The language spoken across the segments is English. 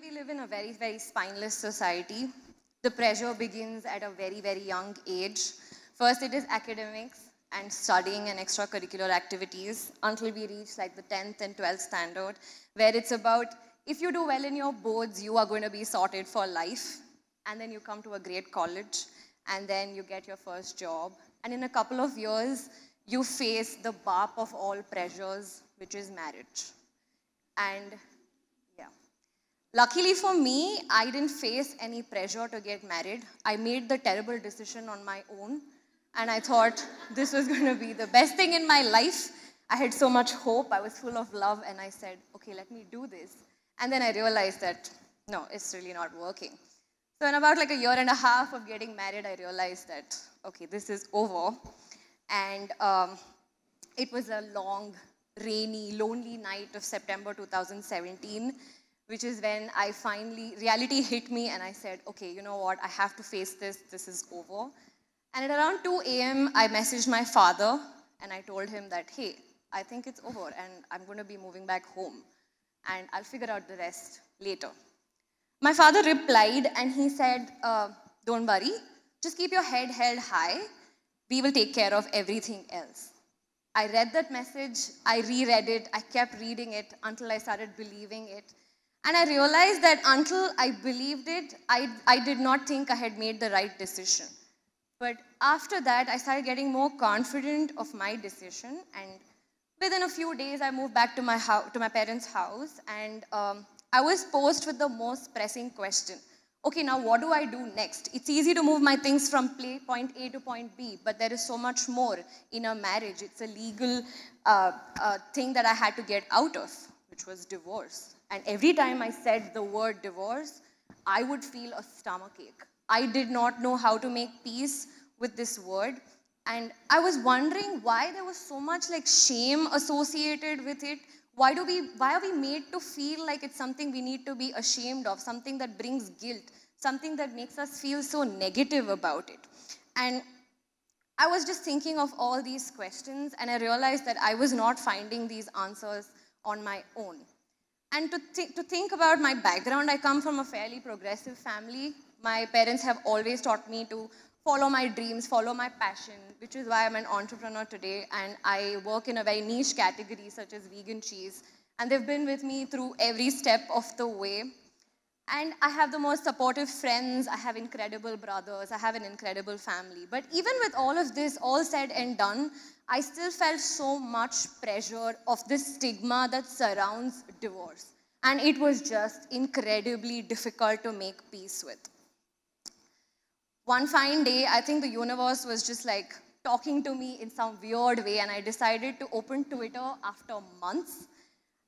we live in a very, very spineless society. The pressure begins at a very, very young age. First, it is academics and studying and extracurricular activities until we reach like the 10th and 12th standard, where it's about if you do well in your boards, you are going to be sorted for life. And then you come to a great college, and then you get your first job. And in a couple of years, you face the barp of all pressures, which is marriage. And yeah. Luckily for me, I didn't face any pressure to get married. I made the terrible decision on my own. And I thought this was going to be the best thing in my life. I had so much hope. I was full of love. And I said, okay, let me do this. And then I realized that, no, it's really not working. So in about like a year and a half of getting married, I realized that, okay, this is over. And it was a long, rainy, lonely night of September 2017, which is when I finally, reality hit me and I said, okay, you know what, I have to face this, this is over. And at around 2 a.m., I messaged my father and I told him that, hey, I think it's over and I'm going to be moving back home and I'll figure out the rest later. My father replied and he said, don't worry, just keep your head held high. We will take care of everything else. I read that message, I reread it, I kept reading it until I started believing it. And I realized that until I believed it, I did not think I had made the right decision. But after that, I started getting more confident of my decision. And within a few days, I moved back to my parents' house. And I was posed with the most pressing question. Okay, now what do I do next? It's easy to move my things from point A to point B, but there is so much more in a marriage. It's a legal thing that I had to get out of, which was divorce. And every time I said the word divorce, I would feel a stomachache. I did not know how to make peace with this word. And I was wondering why there was so much like shame associated with it. Why are we made to feel like it's something we need to be ashamed of, something that brings guilt, something that makes us feel so negative about it? And I was just thinking of all these questions and I realized that I was not finding these answers on my own. And to think about my background, I come from a fairly progressive family. My parents have always taught me to follow my dreams, follow my passion, which is why I'm an entrepreneur today. And I work in a very niche category such as vegan cheese. And they've been with me through every step of the way. And I have the most supportive friends. I have incredible brothers. I have an incredible family. But even with all of this, all said and done, I still felt so much pressure of this stigma that surrounds divorce. And it was just incredibly difficult to make peace with. One fine day, I think the universe was just like talking to me in some weird way, and I decided to open Twitter after months.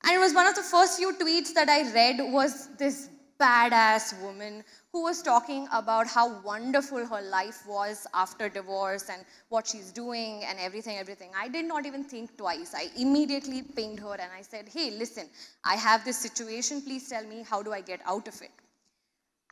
And it was one of the first few tweets that I read was this badass woman who was talking about how wonderful her life was after divorce and what she's doing and everything. I did not even think twice. I immediately pinged her and I said, hey, listen, I have this situation. Please tell me, how do I get out of it?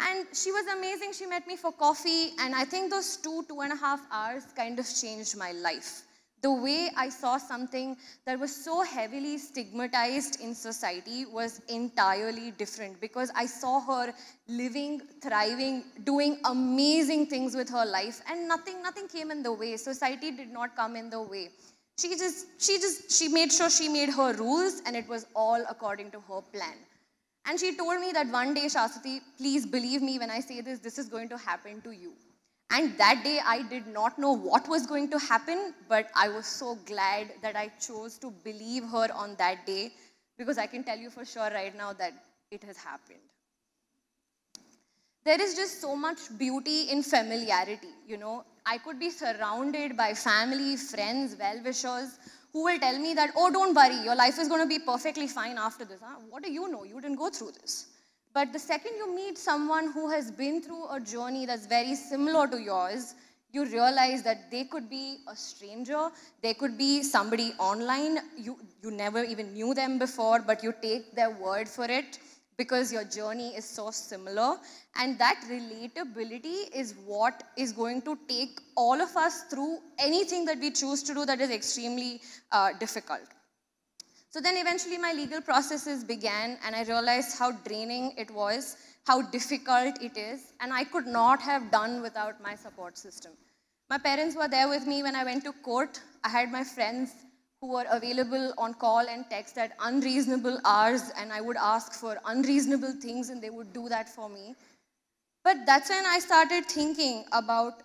And she was amazing. She met me for coffee. And I think those 2.5 hours kind of changed my life. The way I saw something that was so heavily stigmatized in society was entirely different because I saw her living, thriving, doing amazing things with her life, and nothing came in the way. Society did not come in the way. She made sure she made her rules, and it was all according to her plan. And she told me that one day, Shashwati, please believe me when I say this, this is going to happen to you. And that day, I did not know what was going to happen, but I was so glad that I chose to believe her on that day, because I can tell you for sure right now that it has happened. There is just so much beauty in familiarity, you know. I could be surrounded by family, friends, well-wishers, who will tell me that, oh, don't worry, your life is going to be perfectly fine after this. Huh? What do you know? You didn't go through this. But the second you meet someone who has been through a journey that's very similar to yours, you realize that they could be a stranger, they could be somebody online, you never even knew them before, but you take their word for it because your journey is so similar. And that relatability is what is going to take all of us through anything that we choose to do that is extremely difficult. So then eventually my legal processes began, and I realized how draining it was, how difficult it is, and I could not have done without my support system. My parents were there with me when I went to court. I had my friends who were available on call and text at unreasonable hours, and I would ask for unreasonable things and they would do that for me. But that's when I started thinking about,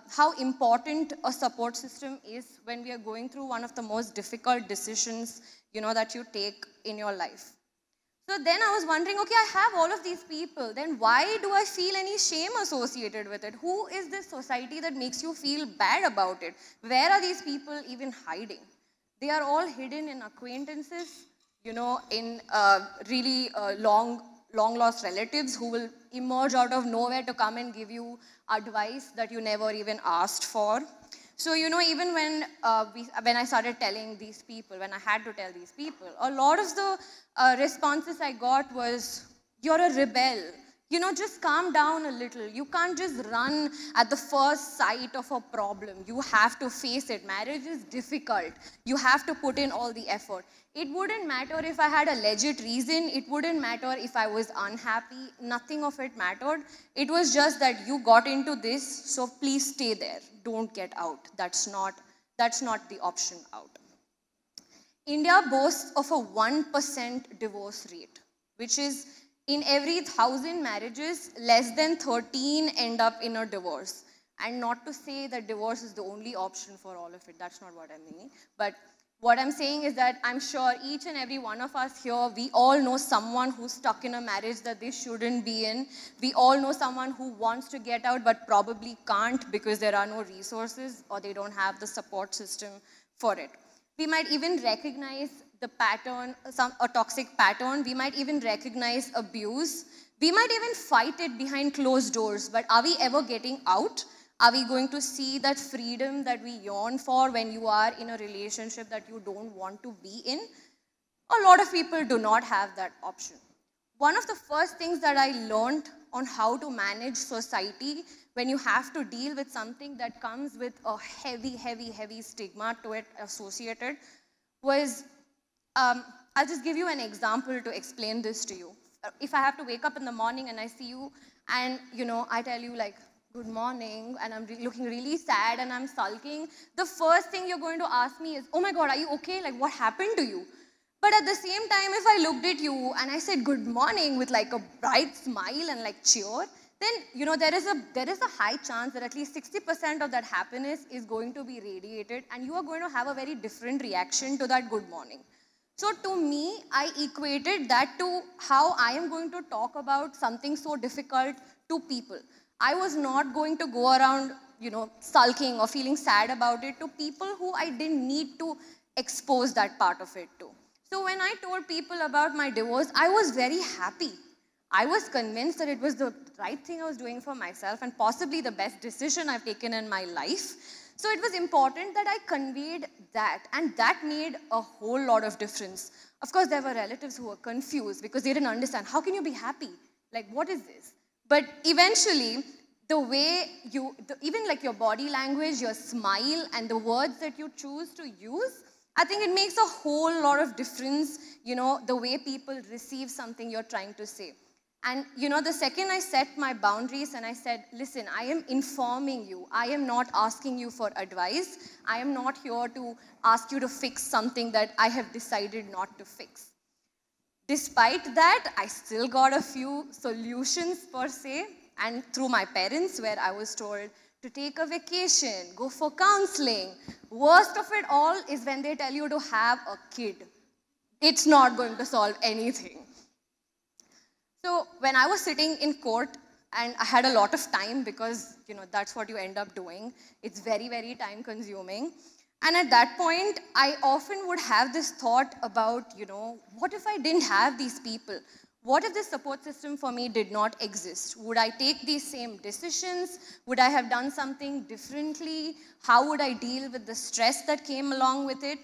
how important a support system is when we are going through one of the most difficult decisions, that you take in your life. So then I was wondering, okay, I have all of these people, then why do I feel any shame associated with it? Who is this society that makes you feel bad about it? Where are these people even hiding? They are all hidden in acquaintances, in really long lost relatives who will emerge out of nowhere to come and give you advice that you never even asked for. So, even when I started telling these people, when I had to tell these people, a lot of the responses I got was, you're a rebel. Just calm down a little. You can't just run at the first sight of a problem. You have to face it. Marriage is difficult. You have to put in all the effort. It wouldn't matter if I had a legit reason. It wouldn't matter if I was unhappy. Nothing of it mattered. It was just that you got into this, so please stay there. Don't get out. That's not the option out. India boasts of a 1% divorce rate, which is in every 1,000 marriages, less than 13 end up in a divorce. And not to say that divorce is the only option for all of it. That's not what I'm meaning. But what I'm saying is that I'm sure each and every one of us here, we all know someone who's stuck in a marriage that they shouldn't be in. We all know someone who wants to get out but probably can't because there are no resources or they don't have the support system for it. We might even recognize the pattern, a toxic pattern. We might even recognize abuse. We might even fight it behind closed doors. But are we ever getting out? Are we going to see that freedom that we yearn for when you are in a relationship that you don't want to be in? A lot of people do not have that option. One of the first things that I learned on how to manage society when you have to deal with something that comes with a heavy stigma to it associated was, I'll just give you an example to explain this to you. If I have to wake up in the morning and I see you and, I tell you like, good morning, and I'm looking really sad and I'm sulking, the first thing you're going to ask me is, oh my God, are you okay? Like, what happened to you? But at the same time, if I looked at you and I said good morning with like a bright smile and like cheer, then, there is a high chance that at least 60% of that happiness is going to be radiated and you are going to have a very different reaction to that good morning. So to me, I equated that to how I am going to talk about something so difficult to people. I was not going to go around, sulking or feeling sad about it to people who I didn't need to expose that part of it to. So when I told people about my divorce, I was very happy. I was convinced that it was the right thing I was doing for myself and possibly the best decision I've taken in my life. So it was important that I conveyed that, and that made a whole lot of difference. Of course, there were relatives who were confused because they didn't understand, how can you be happy? Like, what is this? But eventually, the way even like your body language, your smile, and the words that you choose to use, I think it makes a whole lot of difference, the way people receive something you're trying to say. And, the second I set my boundaries and I said, listen, I am informing you. I am not asking you for advice. I am not here to ask you to fix something that I have decided not to fix. Despite that, I still got a few solutions per se, and through my parents, where I was told to take a vacation, go for counseling. Worst of it all is when they tell you to have a kid. It's not going to solve anything. So when I was sitting in court, and I had a lot of time because, that's what you end up doing. It's very time consuming. And at that point, I often would have this thought about, what if I didn't have these people? What if this support system for me did not exist? Would I take these same decisions? Would I have done something differently? How would I deal with the stress that came along with it?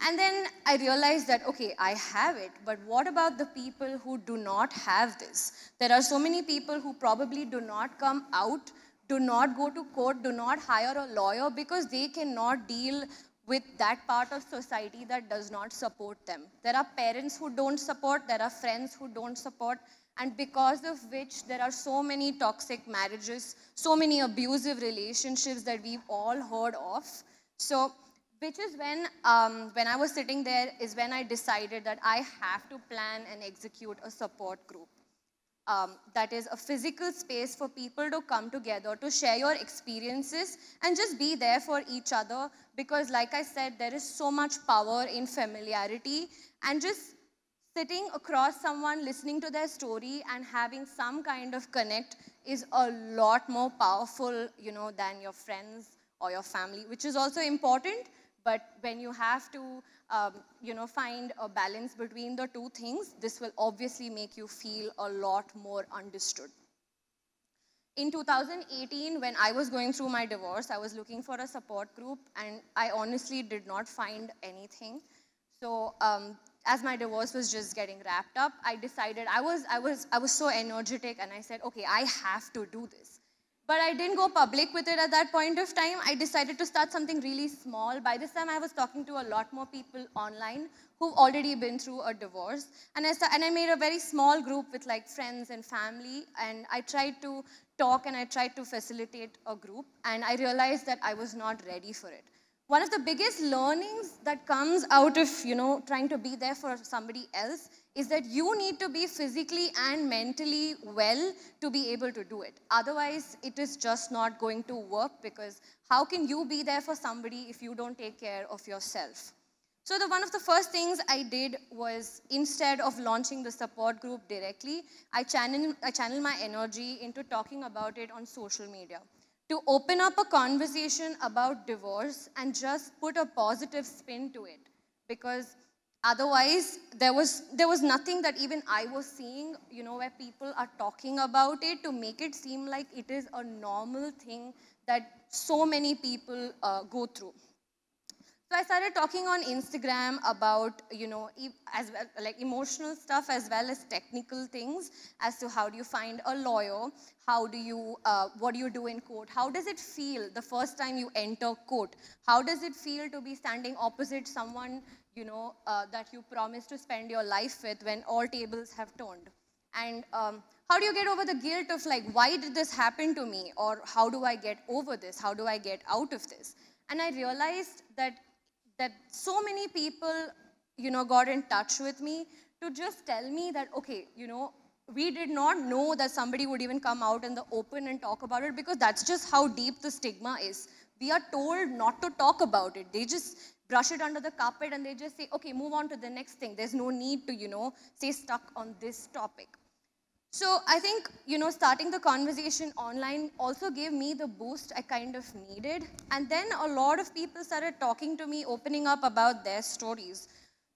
And then I realized that, okay, I have it, but what about the people who do not have this? There are so many people who probably do not come out, do not go to court, do not hire a lawyer because they cannot deal with that part of society that does not support them. There are parents who don't support, there are friends who don't support, and because of which there are so many toxic marriages, so many abusive relationships that we've all heard of. So, which is when I was sitting there is when I decided that I have to plan and execute a support group. That is a physical space for people to come together to share your experiences and just be there for each other, because like I said, there is so much power in familiarity, and just sitting across someone, listening to their story and having some kind of connect is a lot more powerful, than your friends or your family, which is also important. But when you have to, find a balance between the two things, this will obviously make you feel a lot more understood. In 2018, when I was going through my divorce, I was looking for a support group, and I honestly did not find anything. So as my divorce was just getting wrapped up, I decided I was so energetic, and I said, okay, I have to do this. But I didn't go public with it at that point of time. I decided to start something really small. By this time, I was talking to a lot more people online who've already been through a divorce. And I made a very small group with like friends and family. And I tried to talk and I tried to facilitate a group. And I realized that I was not ready for it. One of the biggest learnings that comes out of, trying to be there for somebody else is that you need to be physically and mentally well to be able to do it. Otherwise, it is just not going to work, because how can you be there for somebody if you don't take care of yourself? So one of the first things I did was, instead of launching the support group directly, I channeled my energy into talking about it on social media, to open up a conversation about divorce and just put a positive spin to it. Because otherwise, there was nothing that even I was seeing, where people are talking about it to make it seem like it is a normal thing that so many people go through. So I started talking on Instagram about, as well, like emotional stuff as well as technical things, as to how do you find a lawyer, what do you do in court, how does it feel the first time you enter court, how does it feel to be standing opposite someone, that you promised to spend your life with when all tables have turned, and how do you get over the guilt of like, why did this happen to me, or how do I get over this, how do I get out of this? And I realized that so many people, got in touch with me to just tell me that, okay, we did not know that somebody would even come out in the open and talk about it, because that's just how deep the stigma is. We are told not to talk about it. They just brush it under the carpet and they just say, okay, move on to the next thing. There's no need to, stay stuck on this topic. So I think, starting the conversation online also gave me the boost I kind of needed. And then a lot of people started talking to me, opening up about their stories.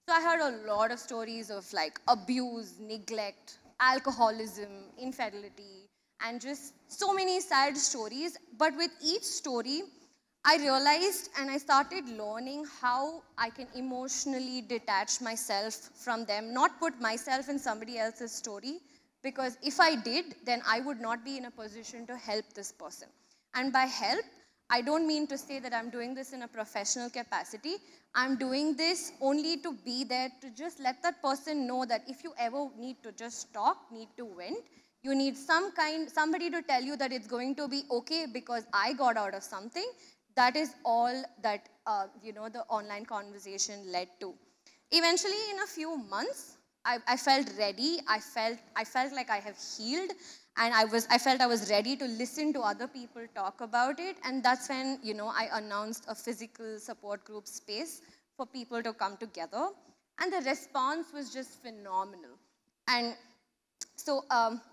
So I heard a lot of stories of like abuse, neglect, alcoholism, infidelity, and just so many sad stories. But with each story, I realized and I started learning how I can emotionally detach myself from them, not put myself in somebody else's story. Because if I did, then I would not be in a position to help this person. And by help, I don't mean to say that I'm doing this in a professional capacity. I'm doing this only to be there to just let that person know that if you ever need to just talk, need to vent, you need somebody to tell you that it's going to be okay because I got out of something. That is all that, the online conversation led to. Eventually, in a few months, I felt ready. I felt like I have healed, and I felt I was ready to listen to other people talk about it. And that's when, I announced a physical support group space for people to come together. And the response was just phenomenal. And so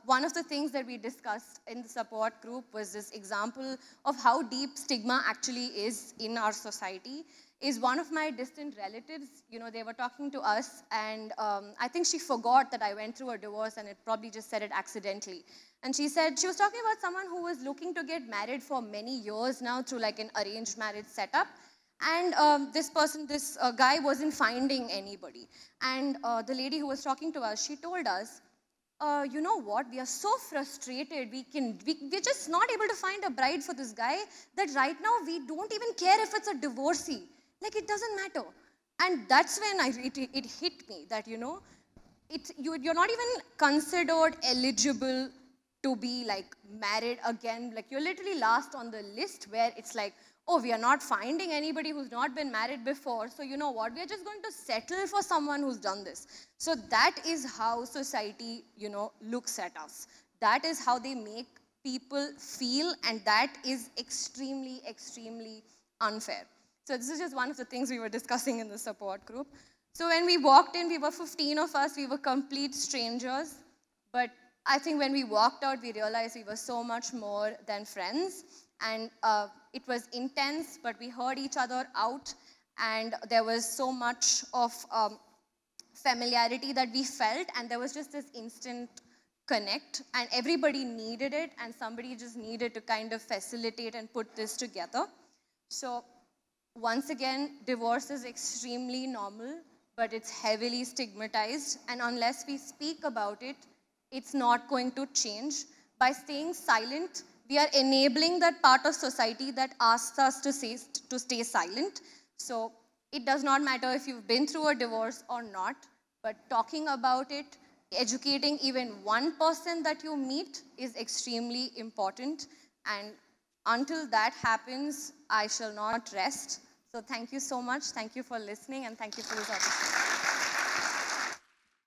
one of the things that we discussed in the support group was this example of how deep stigma actually is in our society. Is one of my distant relatives, they were talking to us, and I think she forgot that I went through a divorce, and it probably just said it accidentally. And she said, she was talking about someone who was looking to get married for many years now through like an arranged marriage setup. And this guy wasn't finding anybody. And the lady who was talking to us, she told us, you know what, we are so frustrated, we're just not able to find a bride for this guy, that right now we don't even care if it's a divorcee. Like, it doesn't matter. And that's when it hit me that, you're not even considered eligible to be like married again. Like, you're literally last on the list, where it's like, oh, we are not finding anybody who's not been married before. So you know what? We are just going to settle for someone who's done this. So that is how society, looks at us. That is how they make people feel, and that is extremely, extremely unfair. So this is just one of the things we were discussing in the support group. So when we walked in, we were 15 of us, we were complete strangers. But I think when we walked out, we realized we were so much more than friends. And it was intense, but we heard each other out. And there was so much of familiarity that we felt. And there was just this instant connect. And everybody needed it. And somebody just needed to kind of facilitate and put this together. So once again, divorce is extremely normal, but it's heavily stigmatized. And unless we speak about it, it's not going to change. By staying silent, we are enabling that part of society that asks us to stay silent. So it does not matter if you've been through a divorce or not, but talking about it, educating even one person that you meet is extremely important. And until that happens, I shall not rest. So thank you so much. Thank you for listening, and thank you for this opportunity.